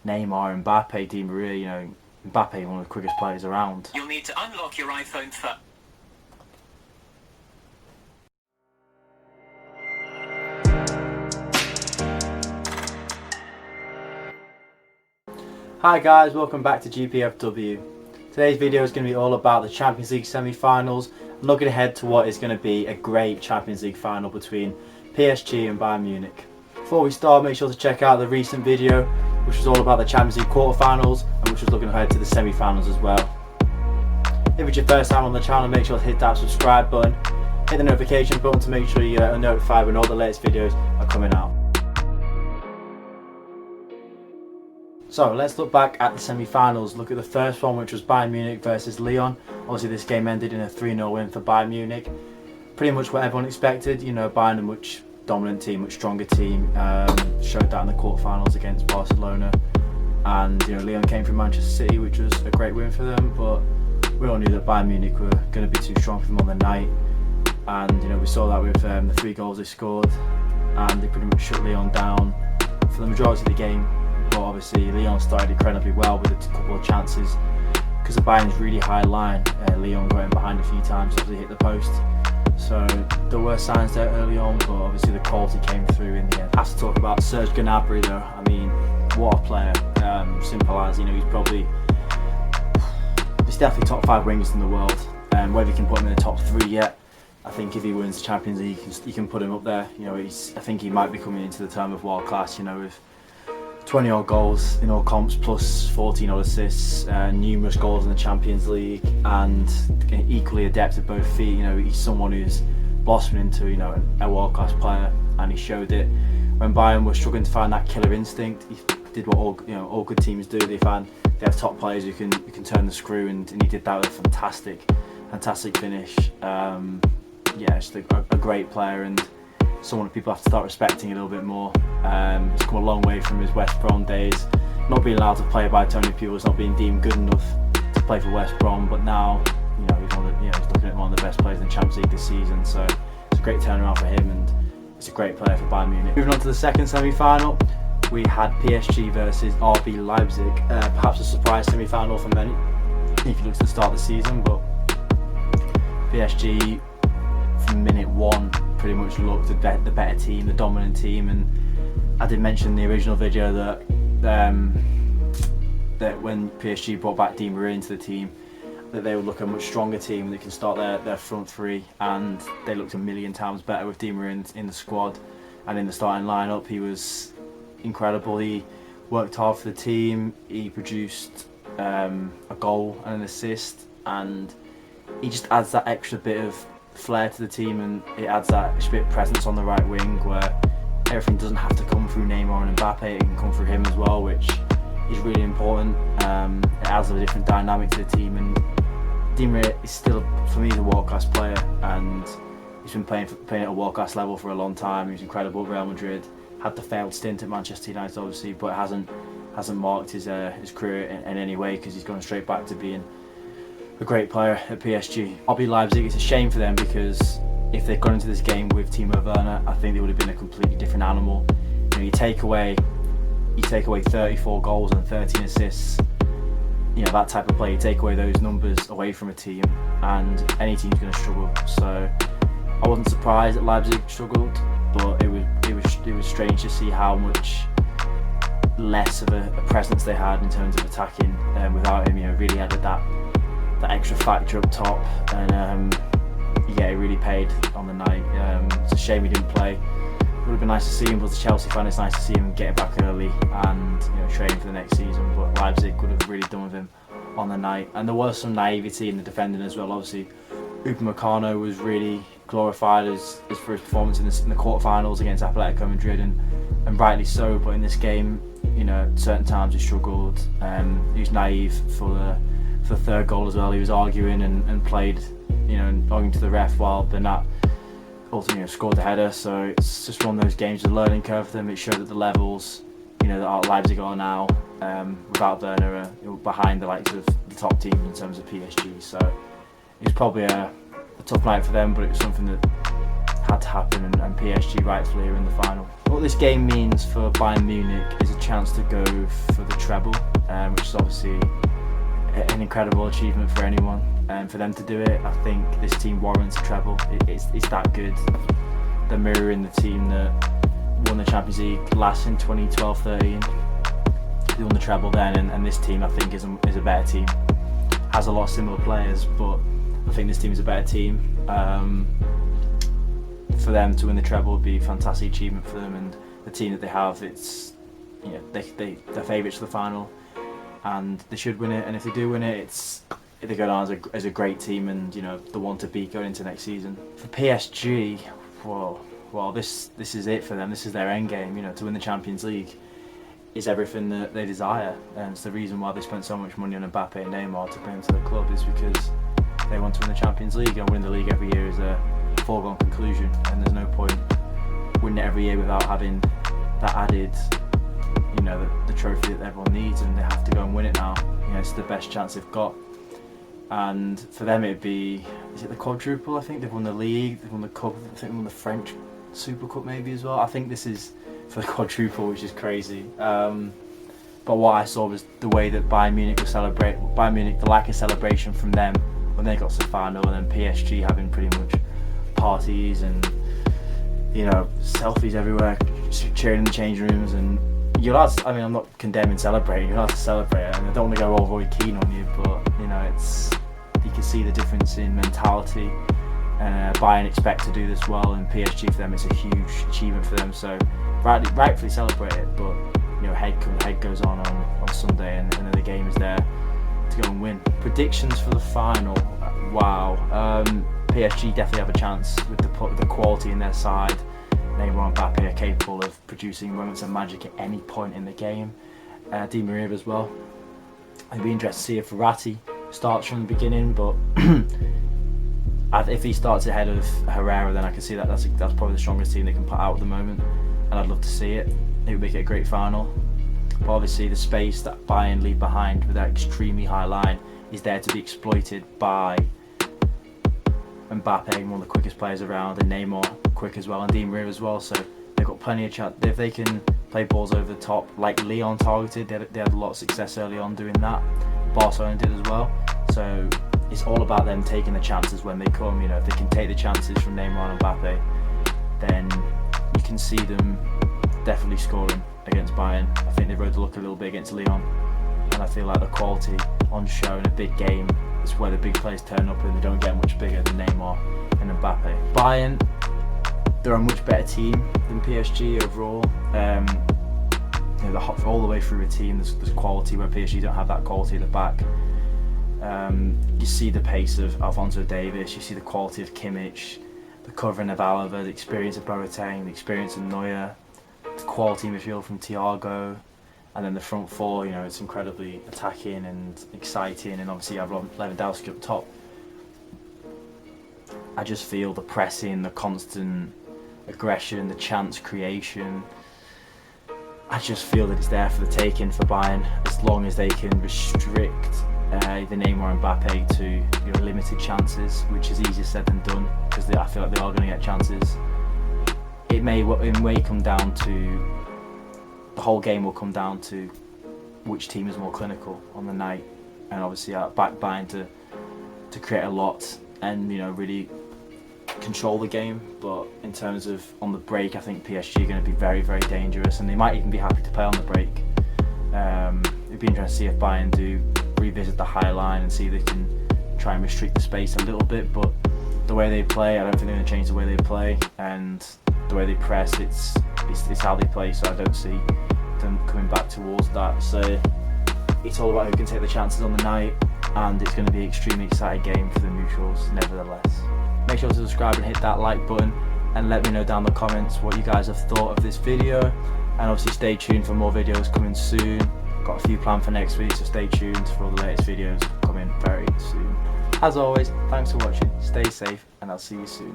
Neymar, Mbappe, Di Maria. You know, Mbappe, one of the quickest players around. You'll need to unlock your iPhone first. Hi guys, welcome back to GPFW. Today's video is going to be all about the Champions League semi-finals, looking ahead to what is going to be a great Champions League final between PSG and Bayern Munich. Before we start, make sure to check out the recent video, which was all about the Champions League quarterfinals and which was looking ahead to the semi-finals as well. If it's your first time on the channel, make sure to hit that subscribe button, hit the notification button to make sure you are notified when all the latest videos are coming out. So let's look back at the semi-finals. Look at the first one, which was Bayern Munich versus Lyon. Obviously this game ended in a 3-0 win for Bayern Munich. Pretty much what everyone expected. You know, Bayern a much dominant team, much stronger team. Showed that in the quarterfinals against Barcelona. And you know, Lyon came from Manchester City, which was a great win for them. But we all knew that Bayern Munich were going to be too strong for them on the night. And you know, we saw that with the 3 goals they scored, and they pretty much shut Lyon down for the majority of the game. But obviously Lyon started incredibly well with a couple of chances because of Bayern's really high line. Lyon got in behind a few times after they hit the post. So there were signs there early on, but obviously the quality came through in the end. I have to talk about Serge Gnabry though. I mean, what a player. Simple as, you know, he's definitely top 5 wingers in the world. Whether you can put him in the top 3 yet, I think if he wins the Champions League, you can put him up there. You know, I think he might be coming into the term of world class. You know, with 20 odd goals in all comps plus 14 odd assists, numerous goals in the Champions League, and equally adept at both feet. You know, he's someone who's blossomed into, you know, a world class player, and he showed it when Bayern were struggling to find that killer instinct. He did what all good teams do. They have top players who can turn the screw, and he did that with a fantastic finish. Yeah, just a great player, and someone people have to start respecting a little bit more. He's come a long way from his West Brom days, not being allowed to play by Tony Pulis, not being deemed good enough to play for West Brom, but now you know he's looking at one of the best players in the Champions League this season. So it's a great turnaround for him, and it's a great player for Bayern Munich. Moving on to the second semi-final, we had PSG versus RB Leipzig. Perhaps a surprise semi-final for many if you look at the start of the season, but PSG from minute 1 pretty much looked the better team, the dominant team. And I did mention in the original video that that when PSG brought back Di Maria into the team, that they would look a much stronger team that can start their front 3, and they looked a million times better with Di Maria in the squad and in the starting lineup. He was incredible. He worked hard for the team. He produced a goal and an assist, and he just adds that extra bit of flair to the team, and it adds that bit of presence on the right wing where everything doesn't have to come through Neymar and Mbappe, it can come through him as well, which is really important. It adds a different dynamic to the team, and Di Maria is still, for me, the world-class player, and he's been playing at a world-class level for a long time. He was incredible at Real Madrid, had the failed stint at Manchester United obviously, but hasn't marked his career in any way, because he's gone straight back to being a great player at PSG. RB Leipzig, it's a shame for them, because if they'd gone into this game with Timo Werner, I think they would have been a completely different animal. You know, you take away 34 goals and 13 assists, you know, that type of play, you take away those numbers away from a team, and any team's going to struggle. So I wasn't surprised that Leipzig struggled, but it was strange to see how much less of a presence they had in terms of attacking without him. You know, really added that extra factor up top, and yeah, it really paid on the night. It's a shame he didn't play. It would have been nice to see him, but as a Chelsea fan, it's nice to see him getting back early and, you know, training for the next season. But Leipzig could have really done with him on the night, and there was some naivety in the defending as well. Obviously, Upamecano was really glorified as for his performance in the quarterfinals against Atletico Madrid, and rightly so. But in this game, you know, at certain times he struggled. He was naive for the 3rd goal as well. He was arguing and played, you know, arguing to the ref, while Bernat ultimately scored the header. So it's just one of those games, a learning curve for them. It showed that the levels, you know, that Leipzig are now without Werner behind the likes of the top teams in terms of PSG. So it was probably a tough night for them, but it was something that had to happen, and PSG rightfully are in the final. What this game means for Bayern Munich is a chance to go for the treble, which is obviously an incredible achievement for anyone. And for them to do it, I think this team warrants a treble. It's that good. They're mirroring the team that won the Champions League last in 2012-13. They won the treble then, and this team I think is a better team. Has a lot of similar players, but I think this team is a better team. For them to win the treble would be a fantastic achievement for them, and the team that they have, it's, you know, they're favourites for the final, and they should win it. And if they do win it, they go down as a great team, and you know, the one to beat going into next season. For PSG, well, this is it for them. This is their end game. You know, to win the Champions League is everything that they desire, and it's the reason why they spent so much money on Mbappe and Neymar to bring them to the club, is because they want to win the Champions League, and winning the league every year is a foregone conclusion, and there's no point winning it every year without having that added, you know, the trophy that everyone needs, and they have to go and win it now. You know, it's the best chance they've got, and for them it'd be, is it the quadruple? I think they've won the league, they've won the cup, I think they won the French Super Cup maybe as well. I think this is for the quadruple, which is crazy. But what I saw was the way that Bayern Munich was celebrating. Bayern Munich, the lack of celebration from them when they got to the final, and then PSG having pretty much parties and, you know, selfies everywhere, cheering in the change rooms. And you're allowed to, I mean, I'm not condemning celebrating, you're allowed to celebrate, and I don't want to go overly keen on you, but you know, you can see the difference in mentality. Bayern expect to do this well, and PSG for them, it's a huge achievement for them, so rightfully celebrate it. But you know, head goes on Sunday, and then the game is there to go and win. Predictions for the final, wow. PSG definitely have a chance with the quality in their side. Neymar and Mbappe are capable of producing moments of magic at any point in the game. Di Maria as well. I'd be interested to see if Verratti starts from the beginning, but if he starts ahead of Herrera, then I can see that's probably the strongest team they can put out at the moment, and I'd love to see it. It would make it a great final. But obviously the space that Bayern leave behind with that extremely high line is there to be exploited by Mbappe, one of the quickest players around, and Neymar quick as well, and Di Maria as well. So they've got plenty of chance if they can play balls over the top, like Lyon targeted. They had a lot of success early on doing that. Barcelona did as well. So it's all about them taking the chances when they come. You know, if they can take the chances from Neymar and Mbappe, then you can see them definitely scoring against Bayern. I think they rode the luck a little bit against Lyon, and I feel like the quality on show in a big game is where the big players turn up, and they don't get much bigger than Neymar and Mbappe. Bayern, they're a much better team than PSG overall. You know, all the way through a team, there's quality where PSG don't have that quality at the back. You see the pace of Alphonso Davies, you see the quality of Kimmich, the covering of Alaba, the experience of Boateng, the experience of Neuer, the quality midfield from Thiago, and then the front four, you know, it's incredibly attacking and exciting, and obviously you have Lewandowski up top. I just feel the pressing, the constant aggression, the chance creation. I just feel that it's there for the taking for Bayern, as long as they can restrict the Neymar and Mbappe to, you know, limited chances, which is easier said than done, because I feel like they are going to get chances. It may come down to, the whole game will come down to which team is more clinical on the night, and obviously I back Bayern to create a lot and, you know, really control the game. But in terms of on the break, I think PSG are going to be very, very dangerous, and they might even be happy to play on the break. It'd be interesting to see if Bayern do revisit the high line and see if they can try and restrict the space a little bit. But the way they play, I don't think they're going to change the way they play, and the way they press, it's how they play, so I don't see them coming back towards that. So it's all about who can take the chances on the night, and it's going to be an extremely exciting game for the neutrals nevertheless. Make sure to subscribe and hit that like button, and let me know down in the comments what you guys have thought of this video, and obviously stay tuned for more videos coming soon. Got a few planned for next week, so stay tuned for all the latest videos coming very soon. As always, thanks for watching, stay safe, and I'll see you soon.